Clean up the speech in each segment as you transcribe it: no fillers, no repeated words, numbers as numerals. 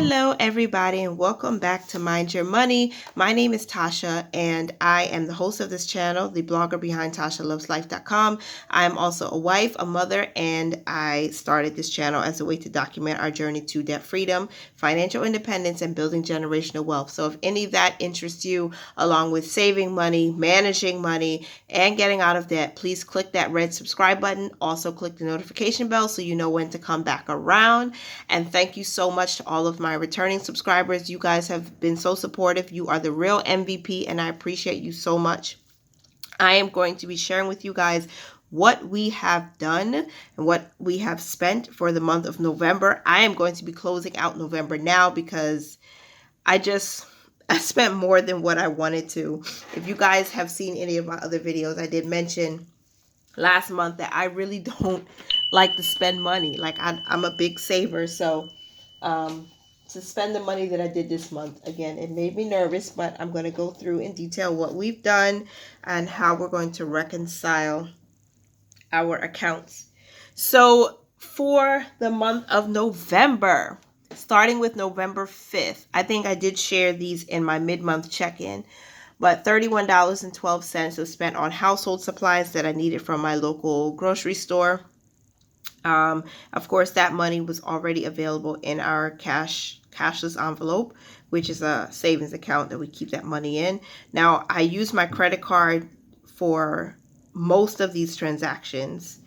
Hello everybody and welcome back to Mind Your Money. My name is Tasha and I am the host of this channel, the blogger behind TashaLovesLife.com. I am also a wife, a mother, and I started this channel as a way to document our journey to debt freedom, financial independence, and building generational wealth. So if any of that interests you, along with saving money, managing money, and getting out of debt, please click that red subscribe button. Also click the notification bell so you know when to come back around. And thank you so much to all of my returning subscribers. You guys have been so supportive. You are the real MVP and I appreciate you so much. I am going to be sharing with you guys what we have done and what we have spent for the month of November. I am going to be closing out November now because I spent more than what I wanted to. If you guys have seen any of my other videos, I did mention last month that I really don't like to spend money. Like I'm a big saver, so to spend the money that I did this month, again, it made me nervous, but I'm going to go through in detail what we've done and how we're going to reconcile our accounts. So for the month of November, starting with November 5th, I think I did share these in my mid-month check-in, but $31.12 was spent on household supplies that I needed from my local grocery store. Of course, that money was already available in our cashless envelope, which is a savings account that we keep that money in. Now, I use my credit card for most of these transactions,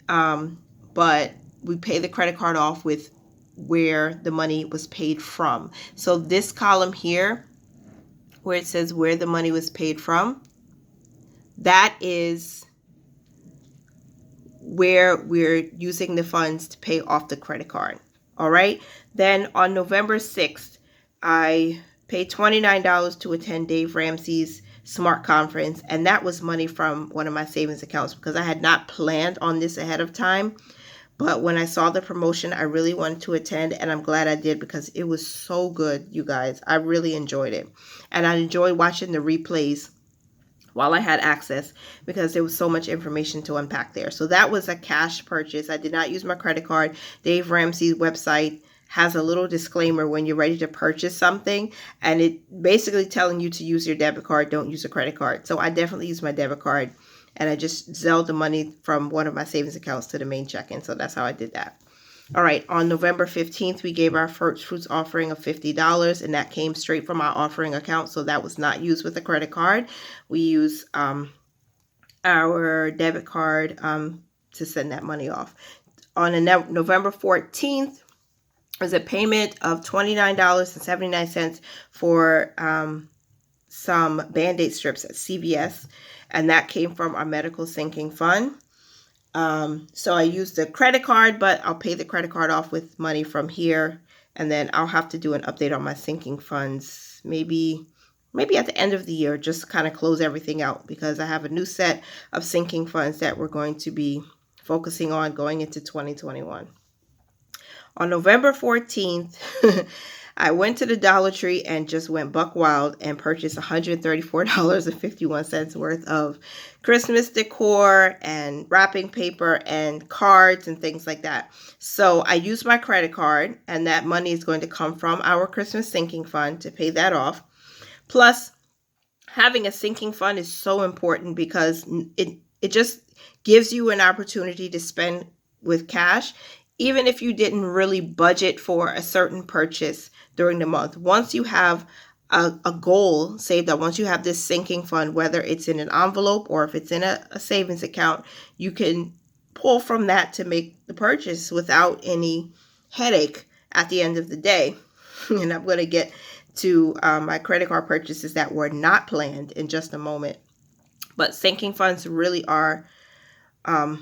but we pay the credit card off with where the money was paid from. So this column here, where it says where the money was paid from, that is where we're using the funds to pay off the credit card. All right. Then on November 6th, I paid $29 to attend Dave Ramsey's Smart Conference. And that was money from one of my savings accounts because I had not planned on this ahead of time. But when I saw the promotion, I really wanted to attend, and I'm glad I did because it was so good, you guys. I really enjoyed it. And I enjoyed watching the replays while I had access because there was so much information to unpack there. So that was a cash purchase. I did not use my credit card. Dave Ramsey's website has a little disclaimer when you're ready to purchase something, and it basically telling you to use your debit card, don't use a credit card. So I definitely use my debit card, and I just Zelled the money from one of my savings accounts to the main check-in. So that's how I did that. All right, on November 15th, we gave our first fruits offering of $50, and that came straight from our offering account, so that was not used with a credit card. We use our debit card to send that money off. On November 14th, was a payment of $29.79 for some Band-Aid strips at CVS, and that came from our medical sinking fund. So I used the credit card, but I'll pay the credit card off with money from here. And then I'll have to do an update on my sinking funds, maybe at the end of the year, just kind of close everything out because I have a new set of sinking funds that we're going to be focusing on going into 2021. On November 14th, I went to the Dollar Tree and just went buck wild and purchased $134.51 worth of Christmas decor and wrapping paper and cards and things like that. So I used my credit card, and that money is going to come from our Christmas sinking fund to pay that off. Plus, having a sinking fund is so important because it just gives you an opportunity to spend with cash, even if you didn't really budget for a certain purchase during the month. Once you have a goal saved up, once you have this sinking fund, whether it's in an envelope or if it's in a savings account, you can pull from that to make the purchase without any headache at the end of the day. And I'm going to get to my credit card purchases that were not planned in just a moment. But sinking funds really are a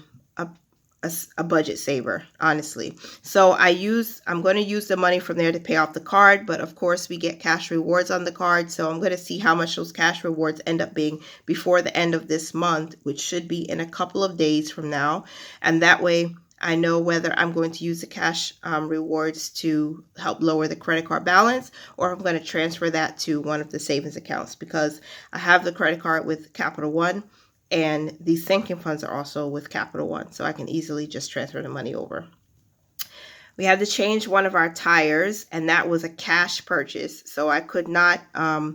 budget saver, honestly. So I'm going to use the money from there to pay off the card, but of course we get cash rewards on the card. So I'm going to see how much those cash rewards end up being before the end of this month, which should be in a couple of days from now. And that way I know whether I'm going to use the cash rewards to help lower the credit card balance, or I'm going to transfer that to one of the savings accounts because I have the credit card with Capital One. And these sinking funds are also with Capital One, so I can easily just transfer the money over. we had to change one of our tires, and that was a cash purchase. So I could not, I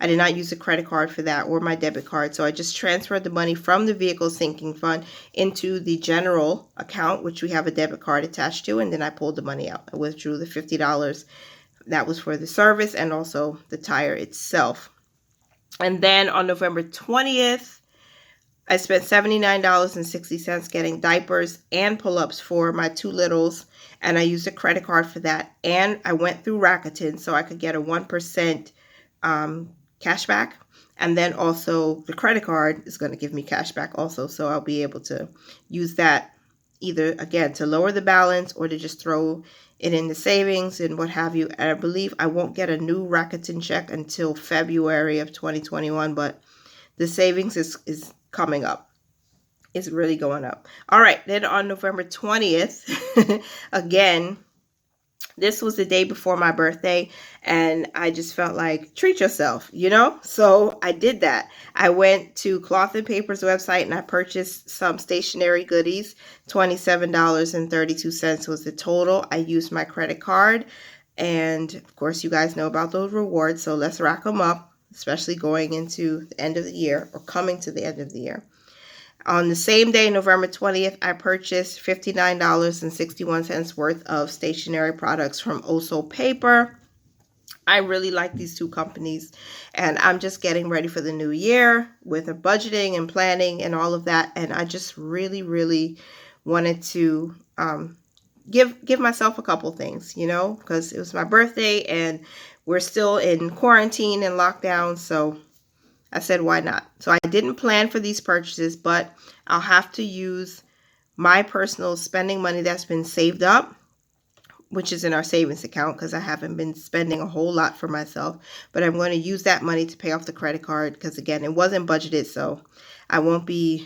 did not use a credit card for that or my debit card. So I just transferred the money from the vehicle sinking fund into the general account, which we have a debit card attached to. And then I pulled the money out. I withdrew the $50. That was for the service and also the tire itself. And then on November 20th, I spent $79.60 getting diapers and pull-ups for my two littles, and I used a credit card for that. And I went through Rakuten so I could get a 1% cash back. And then also the credit card is going to give me cash back also, so I'll be able to use that either, again, to lower the balance or to just throw it in the savings and what have you. And I believe I won't get a new Rakuten check until February of 2021, but the savings is coming up. It's really going up. All right, then on November 20th, again, this was the day before my birthday, and I just felt like, treat yourself, you know? So I did that. I went to Cloth and Paper's website and I purchased some stationery goodies. $27.32 was the total. I used my credit card, and of course, you guys know about those rewards, so let's rack them up, especially going into the end of the year or coming to the end of the year. On the same day, November 20th, I purchased $59.61 worth of stationery products from Oso Paper. I really like these two companies, and I'm just getting ready for the new year with a budgeting and planning and all of that. And I just really, really wanted to give myself a couple things, you know, because it was my birthday and we're still in quarantine and lockdown. So I said, why not? So I didn't plan for these purchases, but I'll have to use my personal spending money that's been saved up, which is in our savings account because I haven't been spending a whole lot for myself. But I'm going to use that money to pay off the credit card because, again, it wasn't budgeted. So I won't be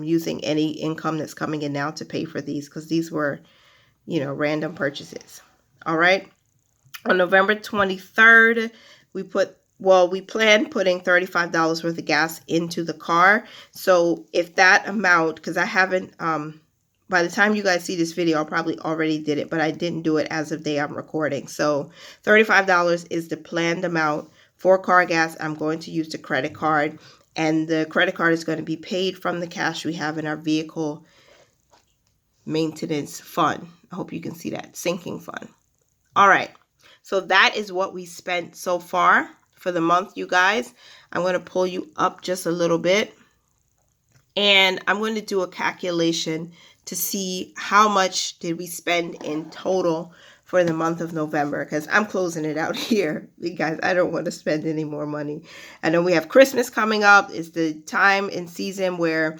using any income that's coming in now to pay for these because these were, you know, random purchases. All right. On November 23rd, we planned putting $35 worth of gas into the car. So if that amount, because I haven't, by the time you guys see this video, I probably already did it, but I didn't do it as of the day I'm recording. So $35 is the planned amount for car gas. I'm going to use the credit card, and the credit card is going to be paid from the cash we have in our vehicle maintenance fund. I hope you can see that, sinking fund. All right. So that is what we spent so far for the month, you guys. I'm going to pull you up just a little bit, and I'm going to do a calculation to see how much did we spend in total for the month of November, because I'm closing it out here, you guys. I don't want to spend any more money. I know we have Christmas coming up. It's the time and season where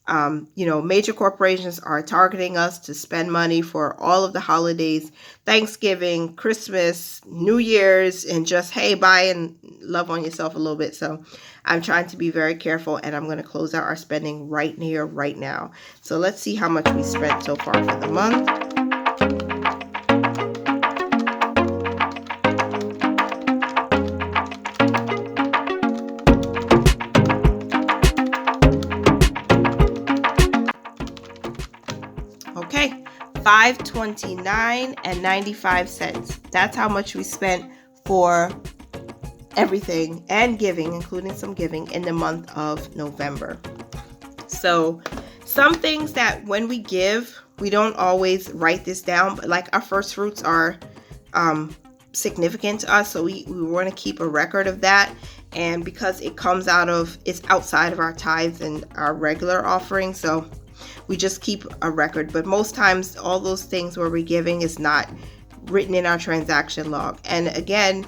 major corporations are targeting us to spend money for all of the holidays, Thanksgiving, Christmas, New Year's, and just, hey, buy and love on yourself a little bit. So I'm trying to be very careful, and I'm going to close out our spending right now. So let's see how much we spent so far for the month. Okay, $529.95. That's how much we spent for everything and giving, including some giving, in the month of November. So some things that when we give, we don't always write this down, but like our first fruits are significant to us, so we want to keep a record of that. And because it's outside of our tithes and our regular offering, so we just keep a record. But most times, all those things where we're giving is not written in our transaction log. And again,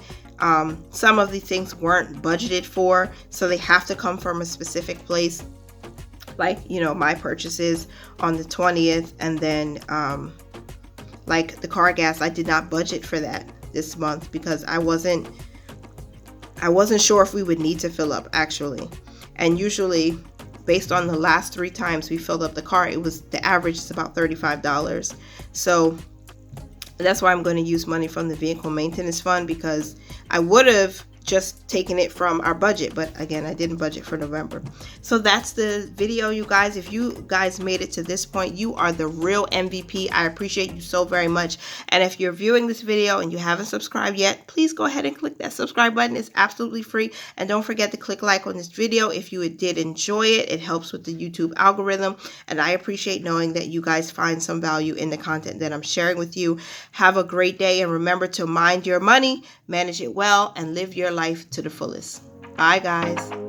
some of the things weren't budgeted for, so they have to come from a specific place. Like, my purchases on the 20th, and then like the car gas, I did not budget for that this month because I wasn't sure if we would need to fill up, actually. And usually, based on the last 3 times we filled up the car, the average is about $35. So that's why I'm going to use money from the vehicle maintenance fund, because I would have just taking it from our budget. But again, I didn't budget for November. So that's the video, you guys. If you guys made it to this point, you are the real MVP. I appreciate you so very much. And if you're viewing this video and you haven't subscribed yet, please go ahead and click that subscribe button. It's absolutely free. And don't forget to click like on this video if you did enjoy it. It helps with the YouTube algorithm. And I appreciate knowing that you guys find some value in the content that I'm sharing with you. Have a great day, and remember to mind your money, manage it well, and live your life to the fullest. Bye, guys.